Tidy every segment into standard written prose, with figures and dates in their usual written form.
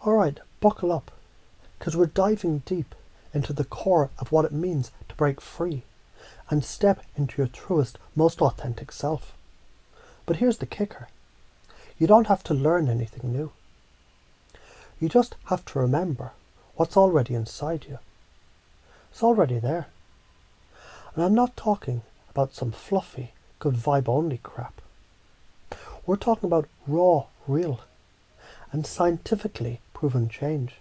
Alright, buckle up, because we're diving deep into the core of what it means to break free and step into your truest, most authentic self. But here's the kicker. You don't have to learn anything new. You just have to remember what's already inside you. It's already there. And I'm not talking about some fluffy, good vibe only crap. We're talking about raw, real, and scientifically proven change.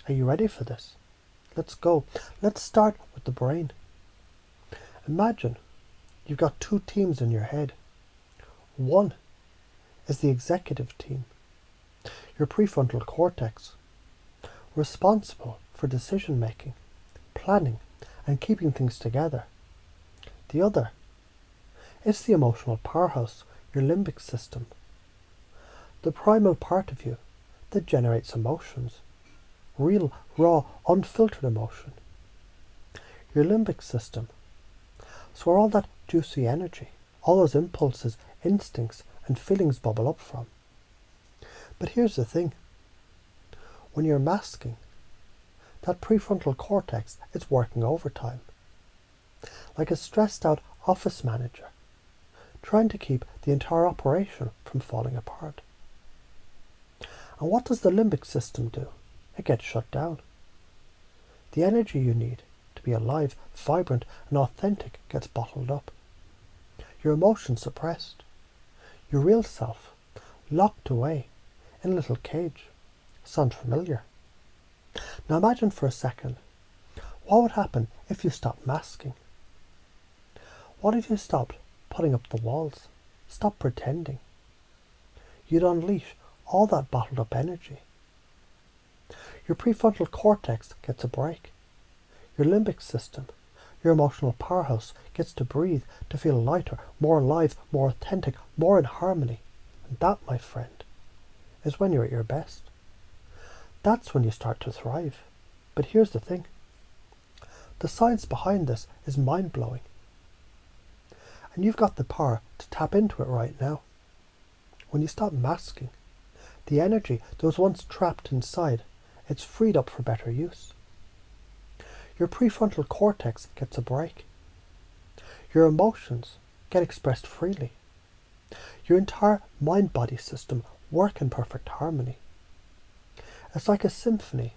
Are you ready for this? Let's go. Let's start with the brain. Imagine you've got two teams in your head. One is the executive team, your prefrontal cortex, responsible for decision making, planning, and keeping things together. The other is the emotional powerhouse, your limbic system, the primal part of you that generates emotions, real, raw, unfiltered emotion. Your limbic system is where all that juicy energy, all those impulses, instincts, and feelings bubble up from. But here's the thing. When you're masking, that prefrontal cortex is working overtime. Like a stressed out office manager, trying to keep the entire operation from falling apart. And what does the limbic system do? It gets shut down. The energy you need to be alive, vibrant, and authentic gets bottled up. Your emotions suppressed. Your real self locked away in a little cage. Sound familiar? Now imagine for a second, what would happen if you stopped masking? What if you stopped putting up the walls? Stop pretending. You'd unleash all that bottled up energy. Your prefrontal cortex gets a break. Your limbic system, your emotional powerhouse, gets to breathe, to feel lighter, more alive, more authentic, more in harmony. And that, my friend, is when you're at your best. That's when you start to thrive. But here's the thing. The science behind this is mind-blowing. And you've got the power to tap into it right now. When you stop masking, the energy that was once trapped inside, it's freed up for better use. Your prefrontal cortex gets a break. Your emotions get expressed freely. Your entire mind-body system work in perfect harmony. It's like a symphony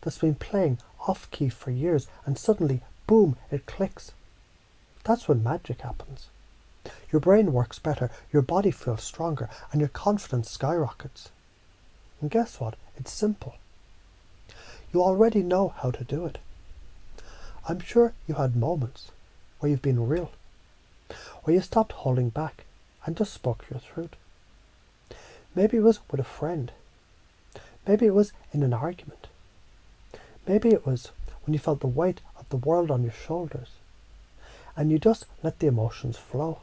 that's been playing off-key for years and suddenly, boom, it clicks. That's when magic happens. Your brain works better, your body feels stronger, and your confidence skyrockets. And guess what? It's simple. You already know how to do it. I'm sure you had moments where you've been real, where you stopped holding back and just spoke your truth. Maybe it was with a friend. Maybe it was in an argument. Maybe it was when you felt the weight of the world on your shoulders and you just let the emotions flow.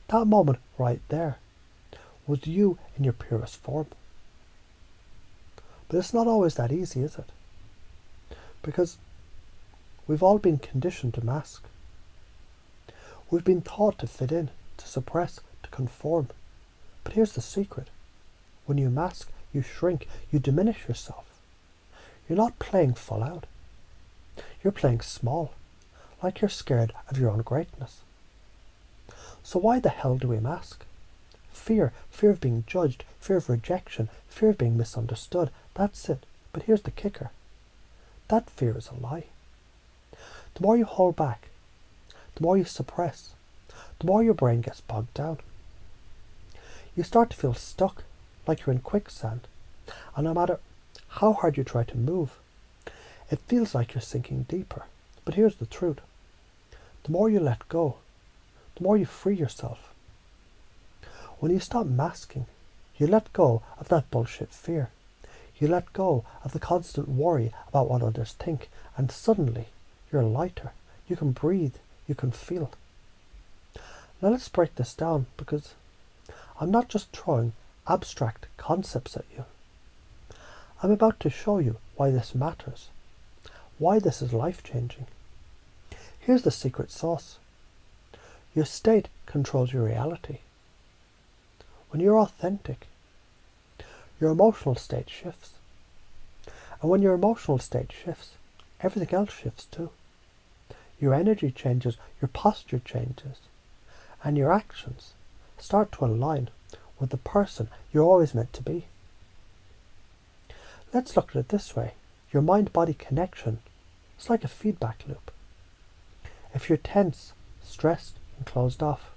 That moment right there was you in your purest form. But it's not always that easy, is it? Because we've all been conditioned to mask. We've been taught to fit in, to suppress, to conform. But here's the secret. When you mask, you shrink, you diminish yourself. You're not playing full out. You're playing small, like you're scared of your own greatness. So why the hell do we mask? Fear of being judged, fear of rejection, fear of being misunderstood. That's it. But here's the kicker. That fear is a lie. The more you hold back, the more you suppress, the more your brain gets bogged down. You start to feel stuck, like you're in quicksand, and no matter how hard you try to move, it feels like you're sinking deeper. But here's the truth. The more you let go, the more you free yourself. When you stop masking, you let go of that bullshit fear. You let go of the constant worry about what others think, and suddenly you're lighter. You can breathe. You can feel. Now let's break this down, because I'm not just throwing abstract concepts at you. I'm about to show you why this matters, why this is life-changing. Here's the secret sauce. Your state controls your reality. When you're authentic, your emotional state shifts. And when your emotional state shifts, everything else shifts too. Your energy changes, your posture changes, and your actions start to align with the person you're always meant to be. Let's look at it this way. Your mind-body connection is like a feedback loop. If you're tense, stressed, and closed off,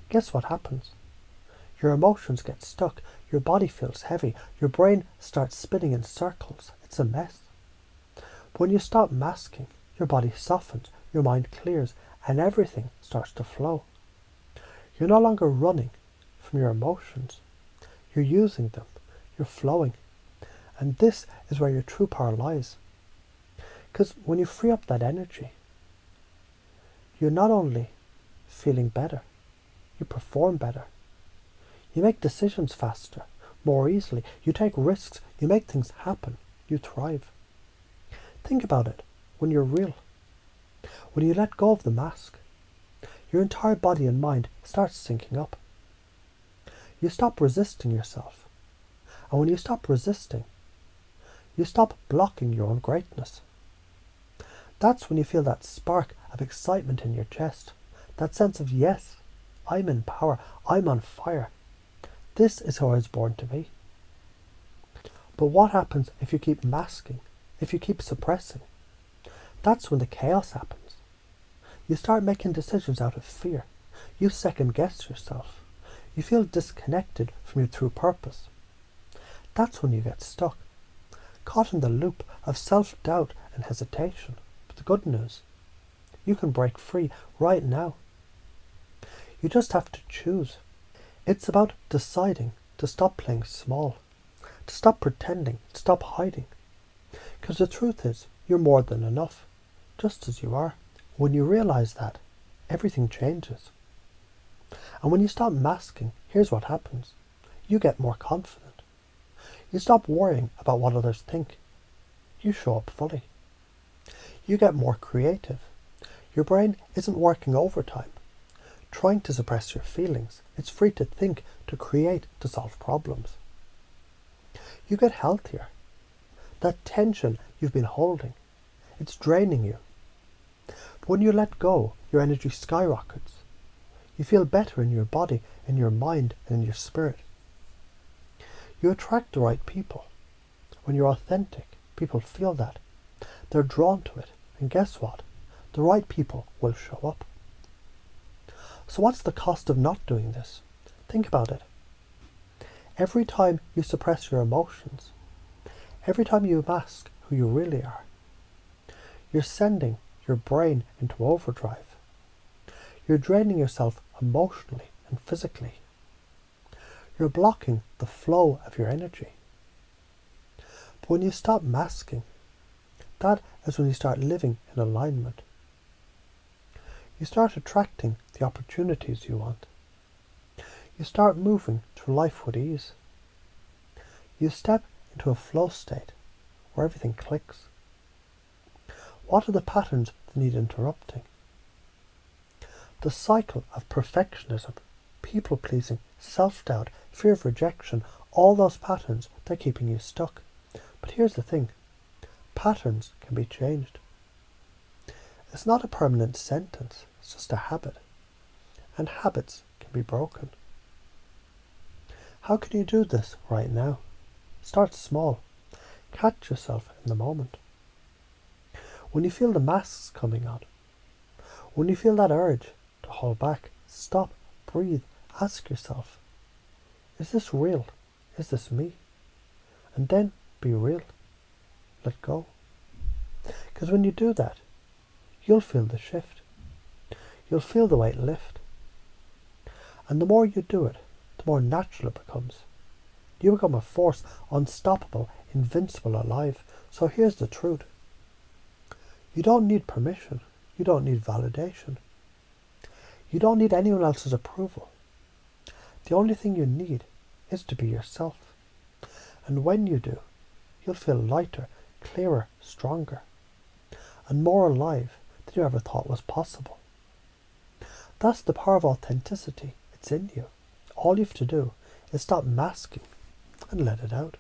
guess what happens? Your emotions get stuck, your body feels heavy, your brain starts spinning in circles. It's a mess. But when you stop masking, your body softens, your mind clears, and everything starts to flow. You're no longer running from your emotions. You're using them. You're flowing. And this is where your true power lies. Because when you free up that energy, you're not only feeling better, you perform better. You make decisions faster, more easily. You take risks. You make things happen. You thrive. Think about it when you're real. When you let go of the mask, your entire body and mind starts syncing up. You stop resisting yourself. And when you stop resisting, you stop blocking your own greatness. That's when you feel that spark of excitement in your chest. That sense of, yes, I'm in power. I'm on fire. This is who I was born to be. But what happens if you keep masking, if you keep suppressing? That's when the chaos happens. You start making decisions out of fear. You second guess yourself. You feel disconnected from your true purpose. That's when you get stuck, caught in the loop of self-doubt and hesitation. But the good news, you can break free right now. You just have to choose. It's about deciding to stop playing small, to stop pretending, to stop hiding. Because the truth is, you're more than enough, just as you are. When you realize that, everything changes. And when you stop masking, here's what happens. You get more confident. You stop worrying about what others think. You show up fully. You get more creative. Your brain isn't working overtime, trying to suppress your feelings. It's free to think, to create, to solve problems. You get healthier. That tension you've been holding, it's draining you. But when you let go, your energy skyrockets. You feel better in your body, in your mind, and in your spirit. You attract the right people. When you're authentic, people feel that. They're drawn to it. And guess what? The right people will show up. So what's the cost of not doing this? Think about it. Every time you suppress your emotions, every time you mask who you really are, you're sending your brain into overdrive. You're draining yourself emotionally and physically. You're blocking the flow of your energy. But when you stop masking, that is when you start living in alignment. You start attracting the opportunities you want. You start moving through life with ease. You step into a flow state where everything clicks. What are the patterns that need interrupting? The cycle of perfectionism, people-pleasing, self-doubt, fear of rejection, all those patterns, they're keeping you stuck. But here's the thing. Patterns can be changed. It's not a permanent sentence, it's just a habit. And habits can be broken. How can you do this right now? Start small. Catch yourself in the moment. When you feel the masks coming on, when you feel that urge to hold back, stop, breathe, ask yourself, is this real? Is this me? And then be real. Let go. Because when you do that, you'll feel the shift. You'll feel the weight lift. And the more you do it, the more natural it becomes. You become a force, unstoppable, invincible, alive. So here's the truth. You don't need permission. You don't need validation. You don't need anyone else's approval. The only thing you need is to be yourself. And when you do, you'll feel lighter, clearer, stronger, and more alive than you ever thought was possible. That's the power of authenticity. It's in you. All you have to do is stop masking and let it out.